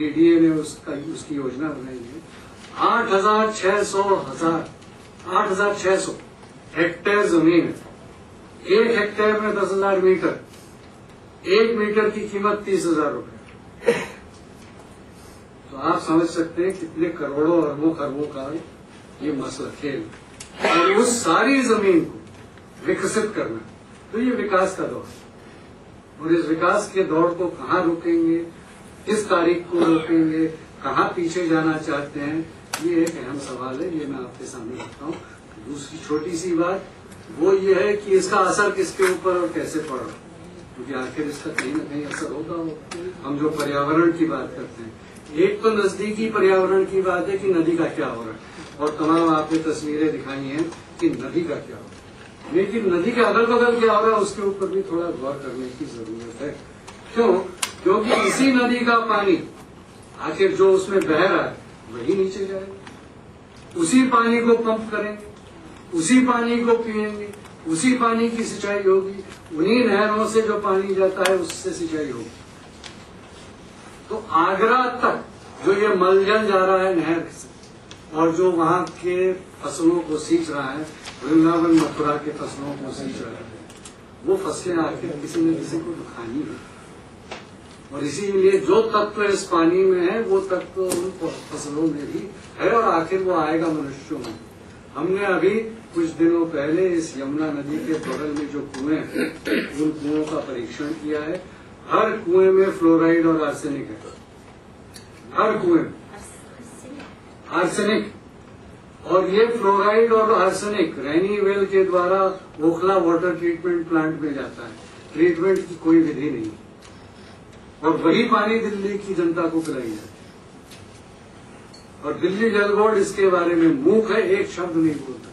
DDA ने उसकी योजना बनाई है। 8,600 हेक्टेयर जमीन है। 1 हेक्टेयर में 10,000 मीटर, 1 मीटर की कीमत 30,000 रुपए। तो आप समझ सकते हैं कितने करोड़ों अरबों खरबों का ये मसला खेल, और उस सारी जमीन को विकसित करना, तो ये विकास का दौर है। और इस विकास के दौर को कहाँ रोकेंगे, किस तारीख को रोकेंगे, कहाँ पीछे जाना चाहते हैं, ये एक अहम सवाल है। ये मैं आपके सामने रखता हूँ। दूसरी छोटी सी बात वो ये है कि इसका असर किसके ऊपर और कैसे पड़ रहा है, क्योंकि आखिर इसका कहीं न कहीं असर होगा। हम जो पर्यावरण की बात करते हैं, एक तो नजदीकी पर्यावरण की बात है कि नदी का क्या हो रहा है, और तमाम आपने तस्वीरें दिखाई हैं कि नदी का क्या हो रहा है, लेकिन नदी के अगल बगल क्या हो रहा है उसके ऊपर भी थोड़ा गौर करने की जरूरत है। क्यों? क्योंकि इसी नदी का पानी आखिर जो उसमें बह रहा है वही नीचे जाएगा, उसी पानी को पंप करेंगे, उसी पानी को पिएंगे, उसी पानी की सिंचाई होगी, उन्हीं नहरों से जो पानी जाता है उससे सिंचाई होगी। तो आगरा तक जो ये मलजल जा रहा है नहर से, और जो वहां के फसलों को सींच रहा है, वृंदावन मथुरा के फसलों को सींच रहा है, वो फसलें आखिर किसी न किसी को तो खानी है। और इसीलिए जो तत्व इस पानी में है वो तत्व उन फसलों में भी है, और आखिर वो आएगा मनुष्यों में। हमने अभी कुछ दिनों पहले इस यमुना नदी के बगल में जो कुएं हैं उन कुओं का परीक्षण किया है। हर कुएं में फ्लोराइड और आर्सेनिक है, हर कुएं में आर्सेनिक। और ये फ्लोराइड और आर्सेनिक रैनी वेल के द्वारा ओखला वाटर ट्रीटमेंट प्लांट में जाता है। ट्रीटमेंट की कोई विधि नहीं, और वही पानी दिल्ली की जनता को पिलाई जाती है। और दिल्ली जल बोर्ड इसके बारे में मूक है, एक शब्द नहीं बोलता।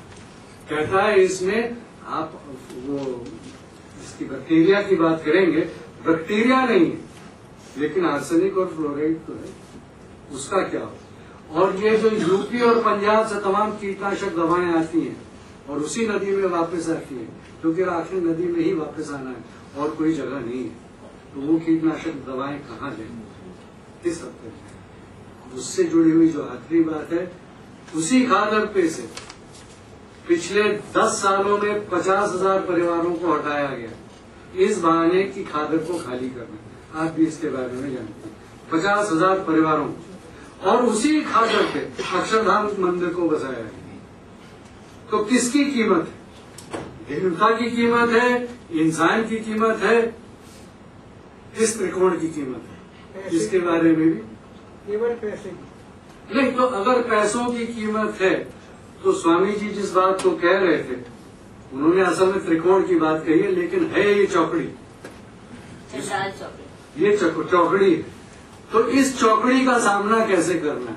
कहता है इसमें आप वो इसकी बैक्टीरिया की बात करेंगे, बैक्टीरिया नहीं है, लेकिन आर्सेनिक और फ्लोराइड तो है, उसका क्या हो। और ये जो यूपी और पंजाब से तमाम कीटनाशक दवाएं आती हैं और उसी नदी में वापस आती हैं, क्योंकि आखिर नदी में ही वापस आना है और कोई जगह नहीं है, तो वो कीटनाशक दवाएं कहाँ जाएंगी, किस हद तक? उससे जुड़ी हुई जो आखिरी बात है, उसी खादर पे से पिछले 10 सालों में 50,000 परिवारों को हटाया गया, इस बहाने की खादर को खाली करना। आप भी इसके बारे में जानते हैं, 50,000 परिवारों को, और उसी खादर पे अक्षरधाम मंदिर को बसाया गया। तो किसकी कीमत है? देवता की कीमत है, इंसान की कीमत है, किस त्रिकोण की कीमत है? इसके बारे में भी केवल पैसे की नहीं। तो अगर पैसों की कीमत है तो स्वामी जी जिस बात को कह रहे थे, उन्होंने असल में त्रिकोण की बात कही है, लेकिन है ये चौकड़ी, ये चौकड़ी है। तो इस चौकड़ी का सामना कैसे करना है?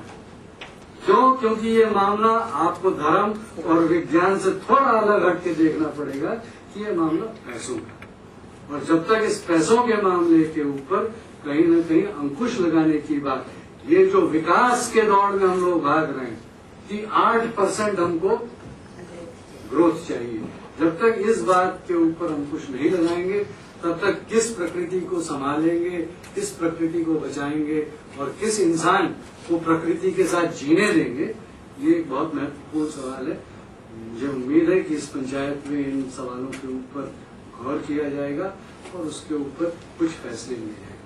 क्यों? क्योंकि ये मामला आपको धर्म और विज्ञान से थोड़ा अलग हट के देखना पड़ेगा कि ये मामला पैसों का, और जब तक इस पैसों के मामले के ऊपर कहीं न कहीं अंकुश लगाने की बात, ये जो विकास के दौड़ में हम लोग भाग रहे हैं कि 8% हमको ग्रोथ चाहिए, जब तक इस बात के ऊपर अंकुश नहीं लगाएंगे तब तक किस प्रकृति को संभालेंगे, किस प्रकृति को बचाएंगे, और किस इंसान को प्रकृति के साथ जीने देंगे, ये एक बहुत महत्वपूर्ण सवाल है। मुझे उम्मीद है कि इस पंचायत में इन सवालों के ऊपर गौर किया जाएगा और उसके ऊपर कुछ फैसले लिए जाएंगे।